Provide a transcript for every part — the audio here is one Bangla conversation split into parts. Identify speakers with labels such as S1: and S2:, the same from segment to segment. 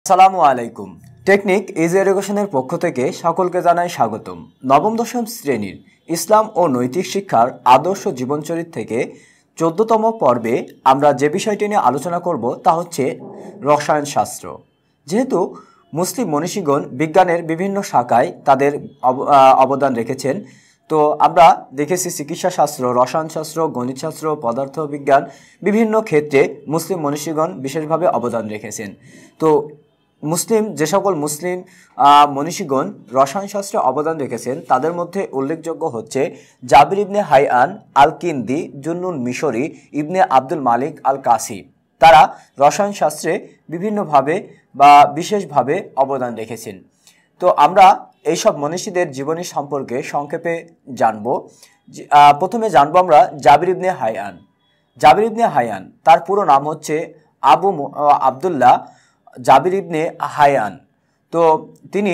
S1: আসসালামু আলাইকুম। টেকনিক ইজি এডুকেশনের পক্ষ থেকে সকলকে জানাই স্বাগতম। নবম দশম শ্রেণীর ইসলাম ও নৈতিক শিক্ষার আদর্শ জীবনচরিত থেকে 14তম পর্বে আমরা যে বিষয়টি নিয়ে আলোচনা করব তা হচ্ছে রসায়ন শাস্ত্র। যেহেতু মুসলিম মনীষীগণ বিজ্ঞানের বিভিন্ন শাখায় তাদের অবদান রেখেছেন, তো আমরা দেখেছি চিকিৎসা শাস্ত্র, রসায়ন শাস্ত্র, গণিত শাস্ত্র, পদার্থ বিজ্ঞান বিভিন্ন ক্ষেত্রে মুসলিম মনীষীগণ বিশেষভাবে অবদান রেখেছেন। তো যে সকল মুসলিম মনীষীগণ রসায়ন শাস্ত্রে অবদান রেখেছেন তাদের মধ্যে উল্লেখযোগ্য হচ্ছে জাবির ইবনে হাইয়ান, আল কিন্দি, জুন্নুন মিশরি, ইবনে আব্দুল মালিক আল কাসি। তারা রসায়ন শাস্ত্রে বিভিন্নভাবে বা বিশেষভাবে অবদান রেখেছেন। তো আমরা এইসব মনীষীদের জীবনী সম্পর্কে সংক্ষেপে জানব। প্রথমে জানবো আমরা জাবির ইবনে হাইয়ান। জাবির ইবনে হাইয়ান তার পুরো নাম হচ্ছে আবু আবদুল্লাহ জাবির ইবনে হাইয়ান। তো তিনি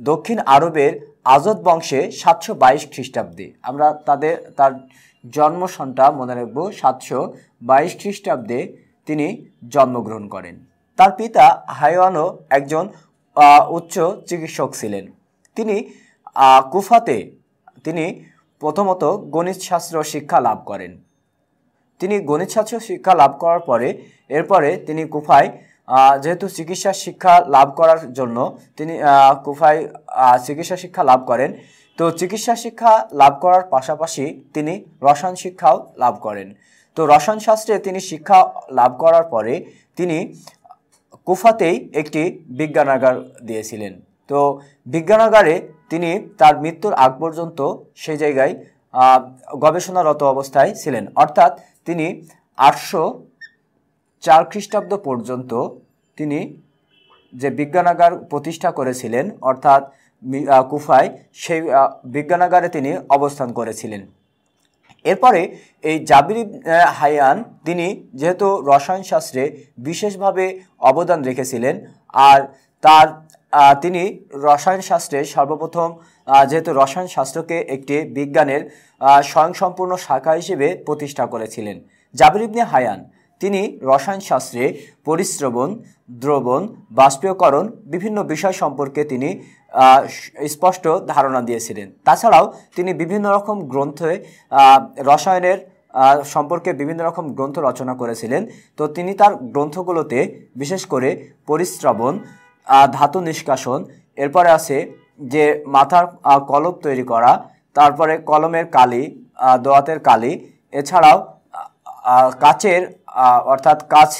S1: দক্ষিণ আরবের আজদ বংশে 722 খ্রিস্টাব্দে, আমরা তার জন্ম সনটা মনে রাখবো, 722 খ্রিস্টাব্দে তিনি জন্মগ্রহণ করেন। তার পিতা হাইয়ানও একজন উচ্চ চিকিৎসক ছিলেন। তিনি কুফাতে প্রথমত গণিত শাস্ত্র শিক্ষা লাভ করেন। তিনি গণিত শাস্ত্র শিক্ষা লাভ করার পরে এরপরে তিনি কুফায় যেহেতু চিকিৎসা শিক্ষা লাভ করার জন্য তিনি কুফায় চিকিৎসা শিক্ষা লাভ করেন। তো চিকিৎসা শিক্ষা লাভ করার পাশাপাশি তিনি রসায়ন শিক্ষাও লাভ করেন। তো রসায়ন শাস্ত্রে তিনি শিক্ষা লাভ করার পরে তিনি কুফাতেই একটি বিজ্ঞানাগার দিয়েছিলেন। তো বিজ্ঞানাগারে তিনি তার মৃত্যুর আগ পর্যন্ত সেই জায়গায় গবেষণারত অবস্থায় ছিলেন। অর্থাৎ তিনি 804 খ্রিস্টাব্দ পর্যন্ত তিনি যে বিজ্ঞানাগার প্রতিষ্ঠা করেছিলেন, অর্থাৎ কুফায়, সেই বিজ্ঞানাগারে তিনি অবস্থান করেছিলেন। এরপরে এই জাবির হাইয়ান তিনি যেহেতু রসায়ন শাস্ত্রে বিশেষভাবে অবদান রেখেছিলেন, আর তিনি রসায়ন শাস্ত্রে সর্বপ্রথম যেহেতু রসায়ন শাস্ত্রকে একটি বিজ্ঞানের স্বয়ংসম্পূর্ণ শাখা হিসেবে প্রতিষ্ঠা করেছিলেন। জাবির ইবনে হাইয়ান তিনি রসায়ন শাস্ত্রে পরিস্রবণ, দ্রবণ, বাষ্পীয়করণ বিভিন্ন বিষয় সম্পর্কে তিনি স্পষ্ট ধারণা দিয়েছিলেন। তাছাড়াও তিনি বিভিন্ন রকম গ্রন্থে রসায়নের সম্পর্কে বিভিন্ন রকম গ্রন্থ রচনা করেছিলেন। তো তিনি তার গ্রন্থগুলোতে বিশেষ করে পরিস্রবণ, ধাতু নিষ্কাশন, এরপরে আছে যে মাথার কলম তৈরি করা, তারপরে কলমের কালি, দোয়াতের কালি, এছাড়াও কাচের অর্থাৎ কাচ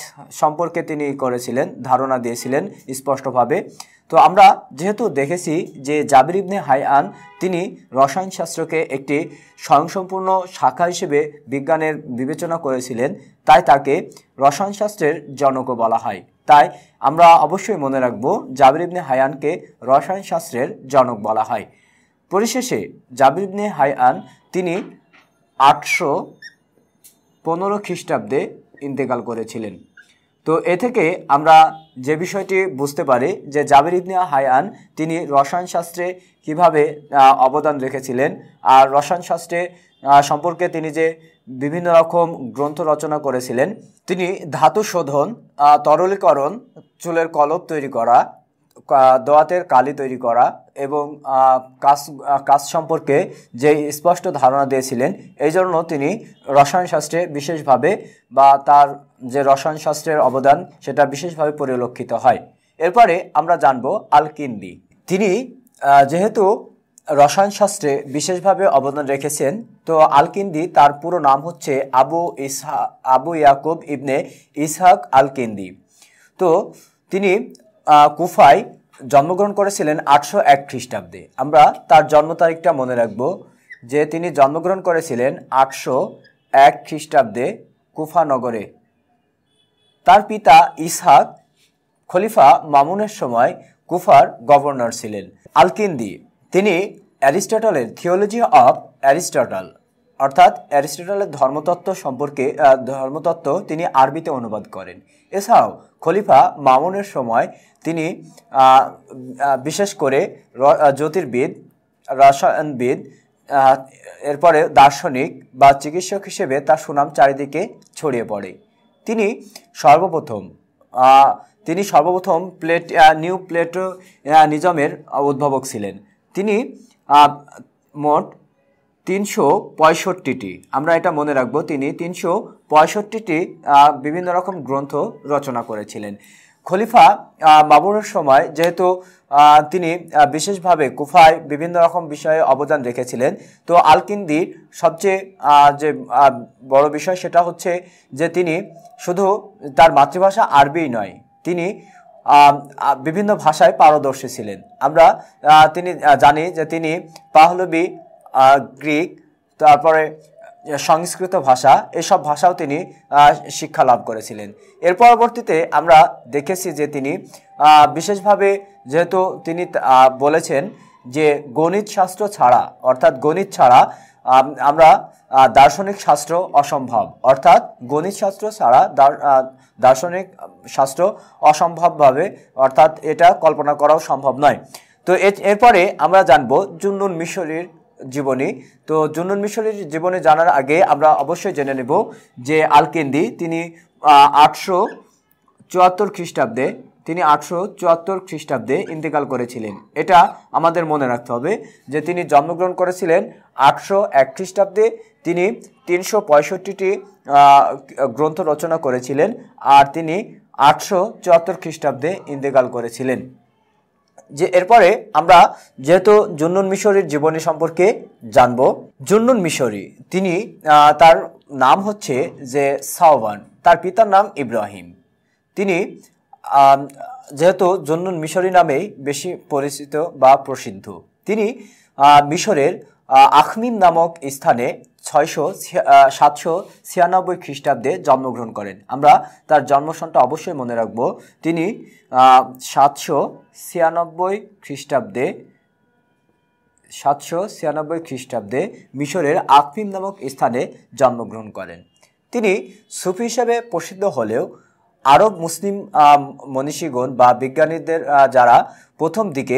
S1: সম্পর্কে তিনি করেছিলেন, ধারণা দিয়েছিলেন স্পষ্টভাবে। তো আমরা যেহেতু দেখেছি যে জাবির ইবনে হাইয়ান তিনি রসায়ন শাস্ত্রকে একটি স্বয়ংসম্পূর্ণ শাখা হিসেবে বিজ্ঞানের বিবেচনা করেছিলেন, তাই তাকে রসায়ন শাস্ত্রের জনকও বলা হয়। তাই আমরা অবশ্যই মনে রাখব জাবির ইবনে হাইয়ানকে রসায়ন শাস্ত্রের জনক বলা হয়। পরিশেষে জাবির ইবনে হাইয়ান তিনি 815 খ্রিস্টাব্দে ইন্তেকাল করেছিলেন। তো এ থেকে আমরা যে বিষয়টি বুঝতে পারি যে জাবির ইবনে হাইয়ান তিনি রসায়ন শাস্ত্রে কিভাবে অবদান রেখেছিলেন, আর রসায়ন শাস্ত্রে সম্পর্কে তিনি যে বিভিন্ন রকম গ্রন্থ রচনা করেছিলেন। তিনি ধাতু শোধন, তরলীকরণ, চুলের কলপ তৈরি করা, দোয়াতের কালি তৈরি করা এবং কাজ সম্পর্কে যে স্পষ্ট ধারণা দিয়েছিলেন, এই জন্য তিনি রসায়ন শাস্ত্রে বিশেষভাবে বা তার যে রসায়ন শাস্ত্রের অবদান সেটা বিশেষভাবে পরিলক্ষিত হয়। এরপরে আমরা জানব আল কিন্দি। তিনি যেহেতু রসায়ন শাস্ত্রে বিশেষভাবে অবদান রেখেছেন, তো আল কিন্দি তার পুরো নাম হচ্ছে আবু ইয়াকুব ইবনে ইসহাক আল কিন্দি। তো তিনি কুফায় জন্মগ্রহণ করেছিলেন 801 খ্রিস্টাব্দে। আমরা তার জন্ম তারিখটা মনে রাখব যে তিনি জন্মগ্রহণ করেছিলেন 801 খ্রিস্টাব্দে কুফা নগরে। তার পিতা ইসহাক খলিফা মামুনের সময় কুফার গভর্নর ছিলেন। আল কিন্দি তিনি অ্যারিস্টটলের থিওলজি অফ অ্যারিস্টটল অর্থাৎ অ্যারিস্টটলের ধর্মতত্ত্ব তিনি আরবিতে অনুবাদ করেন। এছাড়াও খলিফা মামুনের সময় তিনি বিশেষ করে জ্যোতির্বিদ, রসায়নবিদ, এরপরে দার্শনিক বা চিকিৎসক হিসেবে তার সুনাম চারিদিকে ছড়িয়ে পড়ে। তিনি সর্বপ্রথম তিনি সর্বপ্রথম নিউ প্লেটোনিজমের উদ্ভাবক ছিলেন। তিনি মোট 365টি, আমরা এটা মনে রাখবো, তিনি 365টি বিভিন্ন রকম গ্রন্থ রচনা করেছিলেন। খলিফা মামুনের সময় যেহেতু তিনি বিশেষভাবে কুফায় বিভিন্ন রকম বিষয়ে অবদান রেখেছিলেন, তো আল-কিন্দির সবচেয়ে যে বড় বিষয় সেটা হচ্ছে যে তিনি শুধু তার মাতৃভাষা আরবি নয়, তিনি বিভিন্ন ভাষায় পারদর্শী ছিলেন। আমরা তিনি জানি যে তিনি পাহলবি, গ্রিক, তারপরে সংস্কৃত ভাষা, এসব ভাষাও তিনি শিক্ষা লাভ করেছিলেন। এর পরবর্তীতে আমরা দেখেছি যে তিনি বিশেষভাবে, যেহেতু তিনি বলেছেন যে গণিত শাস্ত্র ছাড়া, অর্থাৎ গণিত ছাড়া আমরা দার্শনিক শাস্ত্র অসম্ভব, অর্থাৎ গণিত শাস্ত্র ছাড়া দার্শনিক শাস্ত্র অসম্ভবভাবে, অর্থাৎ এটা কল্পনা করাও সম্ভব নয়। তো এরপরে আমরা জানব জুন্নুন মিশরীর জীবনী। তো জুন্নুন মিশরীর জীবনী জানার আগে আমরা অবশ্যই জেনে নেব যে আল-কিন্দি তিনি 874 খ্রিস্টাব্দে ইন্তেকাল করেছিলেন। এটা আমাদের মনে রাখতে হবে যে তিনি জন্মগ্রহণ করেছিলেন 801 খ্রিস্টাব্দে। তিনি 365টি গ্রন্থ রচনা করেছিলেন আর তিনি 874 খ্রিস্টাব্দে ইন্তেকাল করেছিলেন। যে এরপরে আমরা যেহেতু জুন্নুন মিশরীর জীবনী সম্পর্কে জানব। জুন্নুন মিশরী তিনি তার নাম হচ্ছে যে সাওবান, তার পিতার নাম ইব্রাহিম। তিনি যেহেতু জুন্নুন মিশরী নামেই বেশি পরিচিত বা প্রসিদ্ধ, তিনি মিশরের আখমিম নামক স্থানে 796 খ্রিস্টাব্দে জন্মগ্রহণ করেন। আমরা তার জন্মসনটা অবশ্যই মনে রাখবো। তিনি 796 খ্রিস্টাব্দে মিশরের আখমিম নামক স্থানে জন্মগ্রহণ করেন। তিনি সুফি হিসেবে প্রসিদ্ধ হলেও আরব মুসলিম মনীষীগণ বা বিজ্ঞানীদের যারা প্রথম দিকে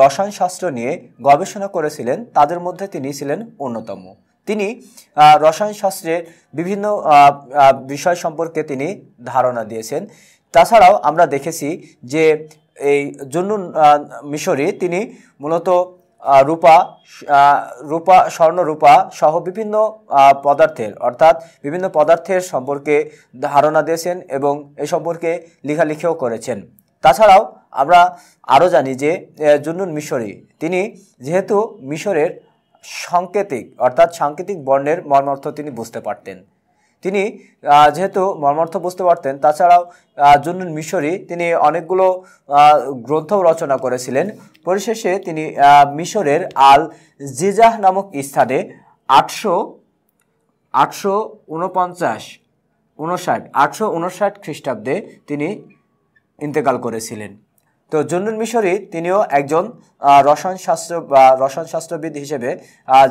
S1: রসায়নশাস্ত্র নিয়ে গবেষণা করেছিলেন তাদের মধ্যে তিনি ছিলেন অন্যতম। তিনি রসায়নশাস্ত্রের বিভিন্ন বিষয় সম্পর্কে তিনি ধারণা দিয়েছেন। তাছাড়াও আমরা দেখেছি যে এই জুন্নুন মিশরী তিনি মূলত স্বর্ণ রূপা সহ বিভিন্ন পদার্থের, অর্থাৎ বিভিন্ন পদার্থের সম্পর্কে ধারণা দিয়েছেন এবং এই সম্পর্কে লেখালেখিও করেছেন। তাছাড়াও আমরা আরও জানি যে জুন্নুন মিশরী তিনি যেহেতু মিশরের সাংকেতিক বর্ণের মর্মার্থ তিনি বুঝতে পারতেন, তাছাড়াও জুন্নুন মিশরী তিনি অনেকগুলো গ্রন্থও রচনা করেছিলেন। পরিশেষে তিনি মিশরের আল জিজাহ নামক স্থানে 859 খ্রিস্টাব্দে তিনি ইন্তেকাল করেছিলেন। তো জুন্নুন মিশরী তিনিও একজন রসায়নশাস্ত্রবিদ হিসেবে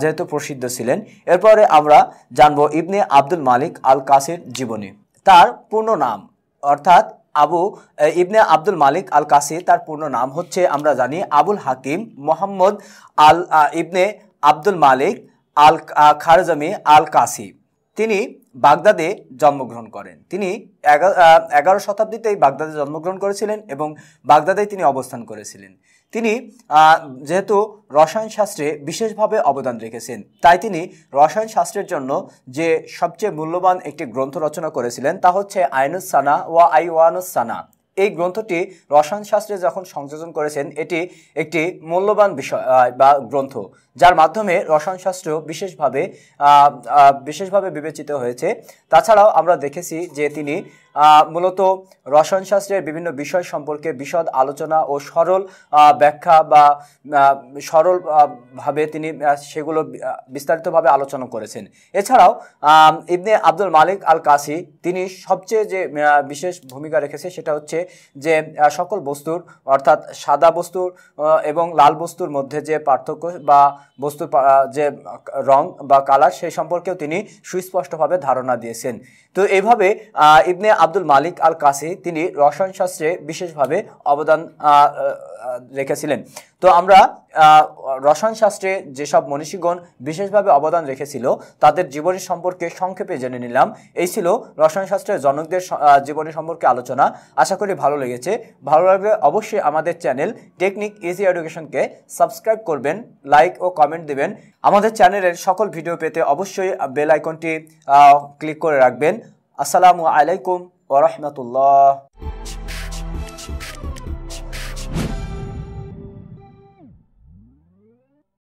S1: যেহেতু প্রসিদ্ধ ছিলেন। এরপরে আমরা জানব ইবনে আব্দুল মালিক আল কাসির জীবনী। তার পূর্ণ নাম, অর্থাৎ ইবনে আব্দুল মালিক আল কাসি, তার পূর্ণ নাম হচ্ছে আমরা জানি আবুল হাকিম মোহাম্মদ ইবনে আব্দুল মালিক আল খারজামি আল কাসি। তিনি বাগদাদে জন্মগ্রহণ করেন। তিনি 11 শতাব্দীতেই বাগদাদে জন্মগ্রহণ করেছিলেন এবং বাগদাদেই তিনি অবস্থান করেছিলেন। তিনি যেহেতু রসায়নশাস্ত্রে বিশেষভাবে অবদান রেখেছেন, তাই তিনি রসায়নশাস্ত্রের জন্য যে সবচেয়ে মূল্যবান একটি গ্রন্থ রচনা করেছিলেন তা হচ্ছে আইনুস সানা ওয়া আইওয়ানুস সানা। এই গ্রন্থটি রসায়নশাস্ত্রে যখন সংযোজন করেছেন, এটি একটি মূল্যবান বিষয় বা গ্রন্থ, যার মাধ্যমে রসায়নশাস্ত্র বিশেষভাবে বিবেচিত হয়েছে। তাছাড়াও আমরা দেখেছি যে তিনি মূলত রসায়নশাস্ত্রের বিভিন্ন বিষয় সম্পর্কে বিশদ আলোচনা ও সরল ব্যাখ্যা বা সরলভাবে তিনি সেগুলো বিস্তারিতভাবে আলোচনা করেছেন। এছাড়াও ইবনে আব্দুল মালিক আল কাসি তিনি সবচেয়ে যে বিশেষ ভূমিকা রেখেছে সেটা হচ্ছে যে সকল বস্তুর, অর্থাৎ সাদা বস্তুর এবং লাল বস্তুর মধ্যে যে পার্থক্য বা বস্তুর যে রং বা কালার, সেই সম্পর্কেও তিনি সুস্পষ্টভাবে ধারণা দিয়েছেন। তো এইভাবে ইবনে আব্দুল মালিক আল কাসি তিনি রসায়ন শাস্ত্রে বিশেষভাবে অবদান রেখেছিলেন। তো আমরা রসায়ন শাস্ত্রে যেসব মনীষীগণ বিশেষভাবে অবদান রেখেছিল তাদের জীবনী সম্পর্কে সংক্ষেপে জেনে নিলাম। এই ছিল রসায়ন শাস্ত্রের জনকদের জীবনী সম্পর্কে আলোচনা। আশা করি ভালো লেগেছে। ভালো লাগলে অবশ্যই আমাদের চ্যানেল টেকনিক ইজি এডুকেশনকে সাবস্ক্রাইব করবেন, লাইক ও কমেন্ট দেবেন। আমাদের চ্যানেলের সকল ভিডিও পেতে অবশ্যই বেল আইকনটি ক্লিক করে রাখবেন। আসসালামু আলাইকুম ওয়া রাহমাতুল্লাহ।